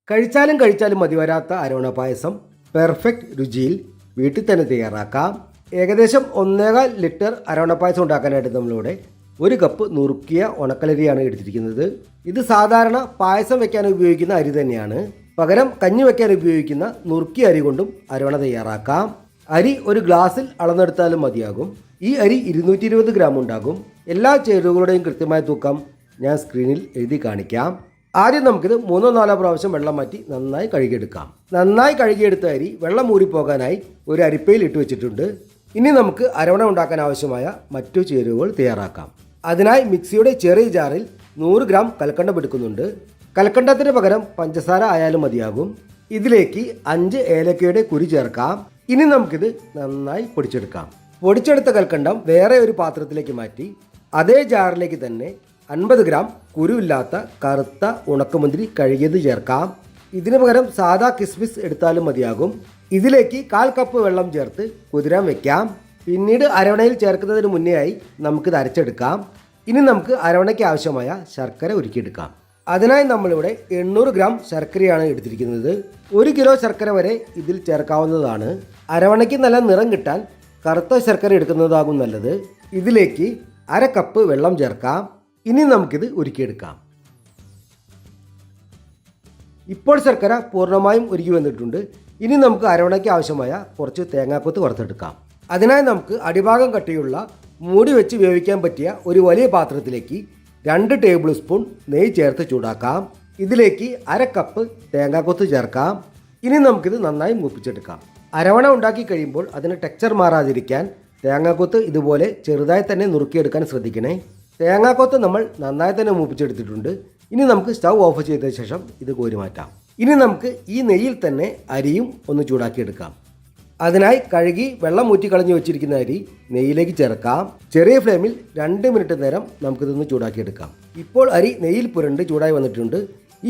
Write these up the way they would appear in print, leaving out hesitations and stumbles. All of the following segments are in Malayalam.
കഴിച്ചാലും കഴിച്ചാലും മതിവരാത്ത അരോണ പായസം പെർഫെക്റ്റ് രുചിയിൽ വീട്ടിൽ തന്നെ തയ്യാറാക്കാം. ഏകദേശം 1.25 ലിറ്റർ അരോണ പായസം ഉണ്ടാക്കാനായിട്ട് നമ്മളിവിടെ 1 കപ്പ് നുറുക്കിയ ഉണക്കലരിയാണ് എടുത്തിരിക്കുന്നത്. ഇത് സാധാരണ പായസം വെക്കാൻ ഉപയോഗിക്കുന്ന അരി തന്നെയാണ്. പകരം കഞ്ഞി വെക്കാൻ ഉപയോഗിക്കുന്ന നുറുക്കിയ അരി കൊണ്ടും അരോണ തയ്യാറാക്കാം. അരി ഒരു ഗ്ലാസ്സിൽ അളന്നെടുത്താലും മതിയാകും. ഈ അരി 220 ഗ്രാം ഉണ്ടാകും. എല്ലാ ചേരുവകളുടെയും കൃത്യമായ തൂക്കം ഞാൻ സ്ക്രീനിൽ എഴുതി കാണിക്കാം. ആദ്യം നമുക്കിത് 3-4 പ്രാവശ്യം വെള്ളം മാറ്റി നന്നായി കഴുകിയെടുക്കാം. നന്നായി കഴുകിയെടുത്ത അരി വെള്ളം മൂടിപ്പോകാനായി ഒരു അരിപ്പയിൽ ഇട്ട് വെച്ചിട്ടുണ്ട്. ഇനി നമുക്ക് അരോണ ഉണ്ടാക്കാൻ ആവശ്യമായ മറ്റു ചേരുവകൾ തയ്യാറാക്കാം. അതിനായി മിക്സിയുടെ ചെറിയ ജാറിൽ 100 ഗ്രാം കൽക്കണ്ടം എടുക്കുന്നുണ്ട്. കൽക്കണ്ടത്തിന് പകരം പഞ്ചസാര ആയാലും മതിയാകും. ഇതിലേക്ക് 5 ഏലക്കയുടെ കുരു ചേർക്കാം. ഇനി നമുക്കിത് നന്നായി പൊടിച്ചെടുക്കാം. പൊടിച്ചെടുത്ത കൽക്കണ്ടം വേറെ ഒരു പാത്രത്തിലേക്ക് മാറ്റി അതേ ജാറിലേക്ക് തന്നെ 50 ഗ്രാം കുരുവില്ലാത്ത കറുത്ത ഉണക്കമുന്തിരി കഴുകിയത് ചേർക്കാം. ഇതിനു പകരം സാദാ കിസ്മിസ് എടുത്താലും മതിയാകും. ഇതിലേക്ക് 1/4 കപ്പ് വെള്ളം ചേർത്ത് കുതിരാൻ വെക്കാം. പിന്നീട് അരവണയിൽ ചേർക്കുന്നതിന് മുന്നേയായി നമുക്കിത് അരച്ചെടുക്കാം. ഇനി നമുക്ക് അരവണയ്ക്ക് ആവശ്യമായ ശർക്കര ഉരുക്കിയെടുക്കാം. അതിനായി നമ്മളിവിടെ 800 ഗ്രാം ശർക്കരയാണ് എടുത്തിരിക്കുന്നത്. 1 കിലോ ശർക്കര വരെ ഇതിൽ ചേർക്കാവുന്നതാണ്. അരവണയ്ക്ക് നല്ല നിറം കിട്ടാൻ കറുത്ത ശർക്കര എടുക്കുന്നതാകും നല്ലത്. ഇതിലേക്ക് 1/2 കപ്പ് വെള്ളം ചേർക്കാം. ഇനി നമുക്കിത് ഉരുക്കിയെടുക്കാം. ഇപ്പോൾ ശർക്കര പൂർണ്ണമായും ഉരുക്കി വന്നിട്ടുണ്ട്. ഇനി നമുക്ക് അരവണയ്ക്ക് ആവശ്യമായ കുറച്ച് തേങ്ങാക്കൊത്ത് വറുത്തെടുക്കാം. അതിനായി നമുക്ക് അടിഭാഗം കട്ടിയുള്ള മൂടി വെച്ച് വേവിക്കാൻ പറ്റിയ ഒരു വലിയ പാത്രത്തിലേക്ക് 2 ടേബിൾ സ്പൂൺ നെയ്യ് ചേർത്ത് ചൂടാക്കാം. ഇതിലേക്ക് 1/2 കപ്പ് തേങ്ങാക്കൊത്ത് ചേർക്കാം. ഇനി നമുക്കിത് നന്നായി മൂപ്പിച്ചെടുക്കാം. അരവണ ഉണ്ടാക്കി കഴിയുമ്പോൾ അതിന് ടെക്സ്ചർ മാറാതിരിക്കാൻ തേങ്ങാക്കൊത്ത് ഇതുപോലെ ചെറുതായി തന്നെ നുറുക്കിയെടുക്കാൻ ശ്രദ്ധിക്കണേ. തേങ്ങാക്കൊത്ത് നമ്മൾ നന്നായി തന്നെ മൂപ്പിച്ചെടുത്തിട്ടുണ്ട്. ഇനി നമുക്ക് സ്റ്റൗ ഓഫ് ചെയ്ത ശേഷം ഇത് കോരി മാറ്റാം. ഇനി നമുക്ക് ഈ നെയ്യിൽ തന്നെ അരിയും ഒന്ന് ചൂടാക്കിയെടുക്കാം. അതിനായി കഴുകി വെള്ളം ഊറ്റി കളഞ്ഞു വെച്ചിരിക്കുന്ന അരി നെയ്യിലേക്ക് ചേർക്കാം. ചെറിയ ഫ്ലെയിമിൽ 2 മിനിറ്റ് നേരം നമുക്കിതൊന്ന് ചൂടാക്കിയെടുക്കാം. ഇപ്പോൾ അരി നെയ്യിൽ പുരണ്ട് ചൂടായി വന്നിട്ടുണ്ട്.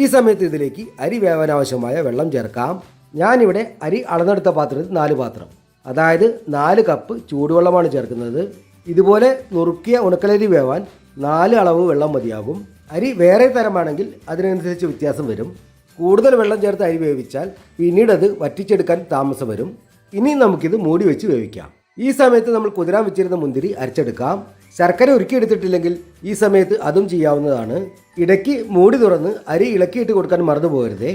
ഈ സമയത്ത് ഇതിലേക്ക് അരി വേവാനാവശ്യമായ വെള്ളം ചേർക്കാം. ഞാനിവിടെ അരി അളന്നെടുത്ത പാത്രത്തിൽ 4 പാത്രം, അതായത് 4 കപ്പ് ചൂടുവെള്ളമാണ് ചേർക്കുന്നത്. ഇതുപോലെ നുറുക്കിയ ഉണക്കലരി വേവാൻ 4 അളവ് വെള്ളം മതിയാകും. അരി വേറെ തരമാണെങ്കിൽ അതിനനുസരിച്ച് വ്യത്യാസം വരും. കൂടുതൽ വെള്ളം ചേർത്ത് അരി വേവിച്ചാൽ പിന്നീട് അത് വറ്റിച്ചെടുക്കാൻ താമസം വരും. ഇനി നമുക്കിത് മൂടി വെച്ച് വേവിക്കാം. ഈ സമയത്ത് നമ്മൾ കുതിരാൻ വെച്ചിരുന്ന മുന്തിരി അരച്ചെടുക്കാം. ശർക്കര ഉരുക്കിയെടുത്തിട്ടില്ലെങ്കിൽ ഈ സമയത്ത് അതും ചെയ്യാവുന്നതാണ്. ഇടയ്ക്ക് മൂടി തുറന്ന് അരി ഇളക്കിയിട്ട് കൊടുക്കാൻ മറന്നു പോകരുതേ.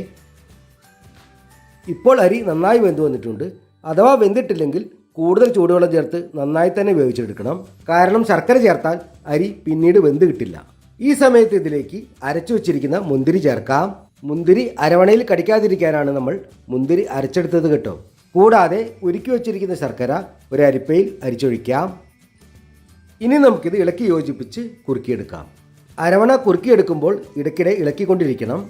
ഇപ്പോൾ അരി നന്നായി വെന്ത് വന്നിട്ടുണ്ട്. അഥവാ വെന്തിട്ടില്ലെങ്കിൽ കൂടുതൽ ചൂടുവെള്ളം ചേർത്ത് നന്നായി തന്നെ വേവിച്ചെടുക്കണം. കാരണം ശർക്കര ചേർത്താൽ അരി പിന്നീട് വെന്ത് കിട്ടില്ല. ഈ സമയത്ത് ഇതിലേക്ക് അരച്ചു വെച്ചിരിക്കുന്ന മുന്തിരി ചേർക്കാം. മുന്തിരി അരവണയിൽ കടിക്കാതിരിക്കാനാണ് നമ്മൾ മുന്തിരി അരച്ചെടുത്തത് കേട്ടോ. കൂടാതെ ഉരുക്കി വെച്ചിരിക്കുന്ന ശർക്കര ഒരു അരിപ്പയിൽ അരിച്ചൊഴിക്കാം. ഇനി നമുക്കിത് ഇളക്കി യോജിപ്പിച്ച് കുറുക്കിയെടുക്കാം. അരവണ കുറുക്കിയെടുക്കുമ്പോൾ ഇടയ്ക്കിടെ ഇളക്കിക്കൊണ്ടിരിക്കണം.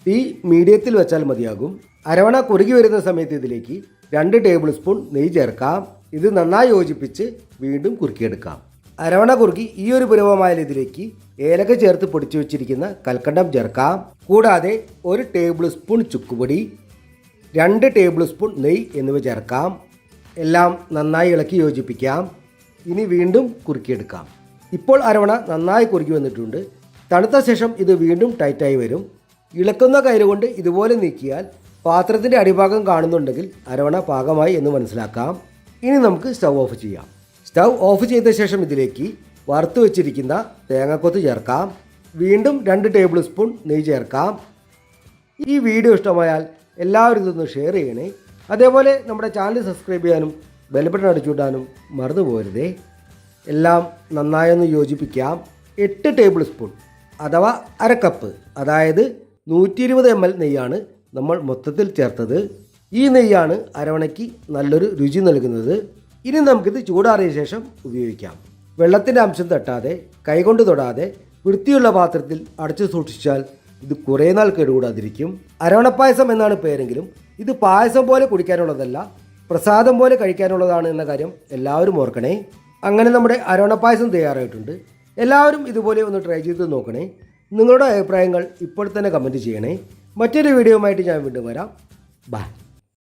തീ മീഡിയത്തിൽ വെച്ചാൽ മതിയാകും. അരവണ കുറുകി വരുന്ന സമയത്ത് ഇതിലേക്ക് 2 ടേബിൾ സ്പൂൺ നെയ്യ് ചേർക്കാം. ഇത് നന്നായി യോജിപ്പിച്ച് വീണ്ടും കുറുക്കിയെടുക്കാം. അരവണ കുറുക്കി ഈ ഒരു പരുവമായാൽ ഇതിലേക്ക് ഏലക്ക ചേർത്ത് പൊടിച്ചു വെച്ചിരിക്കുന്ന കൽക്കണ്ടം ചേർക്കാം. കൂടാതെ 1 ടേബിൾ സ്പൂൺ ചുക്കുപൊടി, 2 ടേബിൾ സ്പൂൺ നെയ്യ് എന്നിവ ചേർക്കാം. എല്ലാം നന്നായി ഇളക്കി യോജിപ്പിക്കാം. ഇനി വീണ്ടും കുറുക്കിയെടുക്കാം. ഇപ്പോൾ അരവണ നന്നായി കുറുക്കി വന്നിട്ടുണ്ട്. തണുത്ത ശേഷം ഇത് വീണ്ടും ടൈറ്റായി വരും. ഇളക്കുന്ന കയറ് കൊണ്ട് ഇതുപോലെ നീക്കിയാൽ പാത്രത്തിൻ്റെ അടിഭാഗം കാണുന്നുണ്ടെങ്കിൽ അരവണ പാകമായി എന്ന് മനസ്സിലാക്കാം. ഇനി നമുക്ക് സ്റ്റൗ ഓഫ് ചെയ്യാം. സ്റ്റൗ ഓഫ് ചെയ്ത ശേഷം ഇതിലേക്ക് വറുത്ത് വെച്ചിരിക്കുന്ന തേങ്ങാക്കൊത്ത് ചേർക്കാം. വീണ്ടും 2 ടേബിൾ സ്പൂൺ നെയ്യ് ചേർക്കാം. ഈ വീഡിയോ ഇഷ്ടമായാൽ എല്ലാവരും ഇതൊന്ന് ഷെയർ ചെയ്യണേ. അതേപോലെ നമ്മുടെ ചാനൽ സബ്സ്ക്രൈബ് ചെയ്യാനും ബെൽ ബട്ടൺ അടിച്ചുവിടാനും മറന്നു പോകരുതേ. എല്ലാം നന്നായൊന്ന് യോജിപ്പിക്കാം. 8 ടേബിൾ സ്പൂൺ അഥവാ 1/2 കപ്പ്, അതായത് 120 ml നെയ്യാണ് നമ്മൾ മൊത്തത്തിൽ ചേർത്തത്. ഈ നെയ്യാണ് അരവണയ്ക്ക് നല്ലൊരു രുചി നൽകുന്നത്. ഇനി നമുക്കിത് ചൂടാറിയ ശേഷം ഉപയോഗിക്കാം. വെള്ളത്തിൻ്റെ അംശം തട്ടാതെ കൈകൊണ്ട് തൊടാതെ വൃത്തിയുള്ള പാത്രത്തിൽ അടച്ചു സൂക്ഷിച്ചാൽ ഇത് കുറേ നാൾ കേടുകൂടാതിരിക്കും. അരവണപ്പായസം എന്നാണ് പേരെങ്കിലും ഇത് പായസം പോലെ കുടിക്കാനുള്ളതല്ല, പ്രസാദം പോലെ കഴിക്കാനുള്ളതാണ് എന്ന കാര്യം എല്ലാവരും ഓർക്കണേ. അങ്ങനെ നമ്മുടെ അരവണപ്പായസം തയ്യാറായിട്ടുണ്ട്. എല്ലാവരും ഇതുപോലെ ഒന്ന് ട്രൈ ചെയ്ത് നോക്കണേ. നിങ്ങളുടെ അഭിപ്രായങ്ങൾ ഇപ്പോൾ തന്നെ കമൻറ്റ് ചെയ്യണേ. മറ്റൊരു വീഡിയോയുമായിട്ട് ഞാൻ വീണ്ടും വരാം. ബൈ.